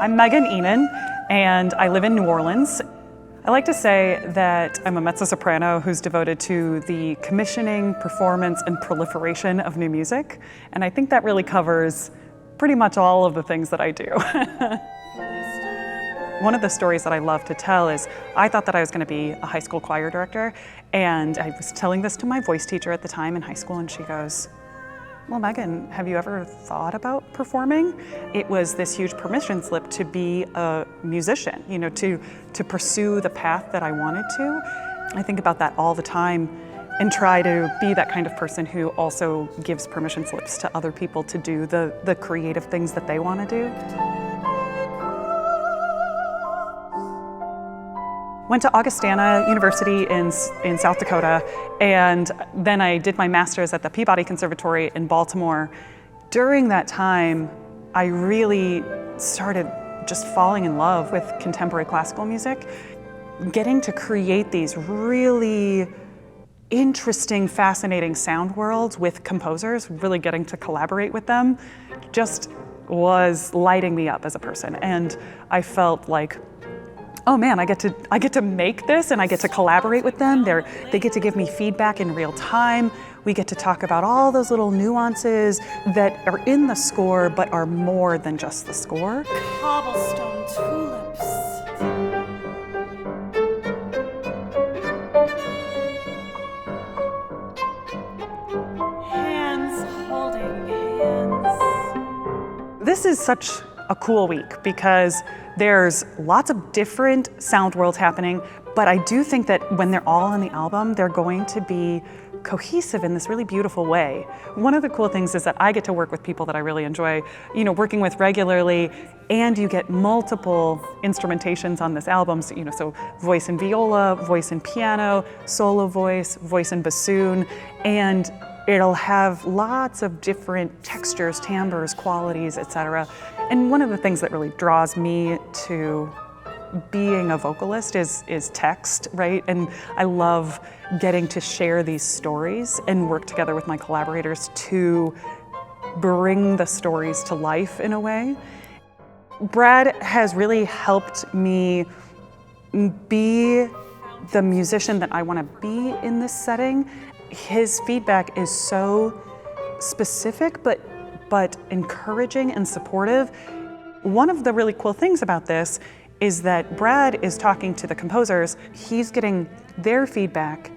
I'm Megan Ihnen, and I live in New Orleans. I like to say that I'm a mezzo-soprano who's devoted to the commissioning, performance, and proliferation of new music, and I think that really covers pretty much all of the things that I do. One of the stories that I love to tell is I thought that I was going to be a high school choir director, and I was telling this to my voice teacher at the time in high school, and she goes, "Well, Megan, have you ever thought about performing?" It was this huge permission slip to be a musician, to pursue the path that I wanted to. I think about that all the time and try to be that kind of person who also gives permission slips to other people to do the creative things that they want to do. Went to Augustana University in South Dakota, and then I did my master's at the Peabody Conservatory in Baltimore. During that time, I really started just falling in love with contemporary classical music, getting to create these really interesting, fascinating sound worlds with composers, really getting to collaborate with them, just was lighting me up as a person. And I felt like, oh man, I get to make this and I get to collaborate with them. They get to give me feedback in real time. We get to talk about all those little nuances that are in the score but are more than just the score. Cobblestone tulips. Hands holding hands. This is such a cool week because there's lots of different sound worlds happening, but I do think that when they're all on the album, they're going to be cohesive in this really beautiful way. One of the cool things is that I get to work with people that I really enjoy, working with regularly, and you get multiple instrumentations on this album. So voice and viola, voice and piano, solo voice, voice and bassoon, and it'll have lots of different textures, timbres, qualities, etc. And one of the things that really draws me to being a vocalist is text, right? And I love getting to share these stories and work together with my collaborators to bring the stories to life in a way. Brad has really helped me be the musician that I want to be in this setting. His feedback is so specific, but encouraging and supportive. One of the really cool things about this is that Brad is talking to the composers, he's getting their feedback,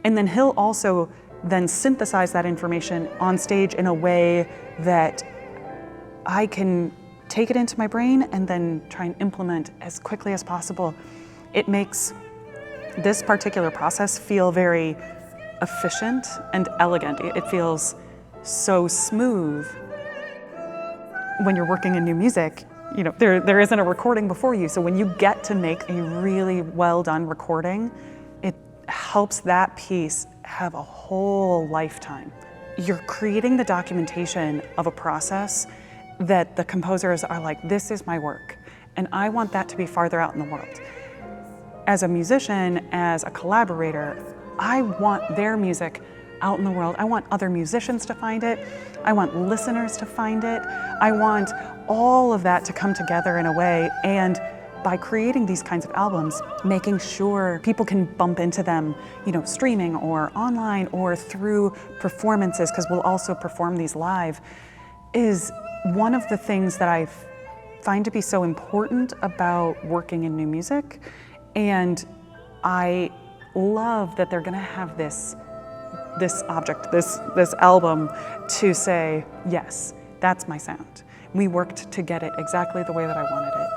and then he'll also then synthesize that information on stage in a way that I can take it into my brain and then try and implement as quickly as possible. It makes this particular process feel very efficient and elegant. It feels so smooth. When you're working in new music, there isn't a recording before you, so when you get to make a really well done recording, it helps that piece have a whole lifetime. You're creating the documentation of a process that the composers are like, this is my work, and I want that to be farther out in the world. As a musician, as a collaborator, I want their music out in the world. I want other musicians to find it. I want listeners to find it. I want all of that to come together in a way, and by creating these kinds of albums, making sure people can bump into them, streaming or online or through performances, because we'll also perform these live, is one of the things that I find to be so important about working in new music. And I love that they're gonna have this object, this album, to say, yes, that's my sound. We worked to get it exactly the way that I wanted it.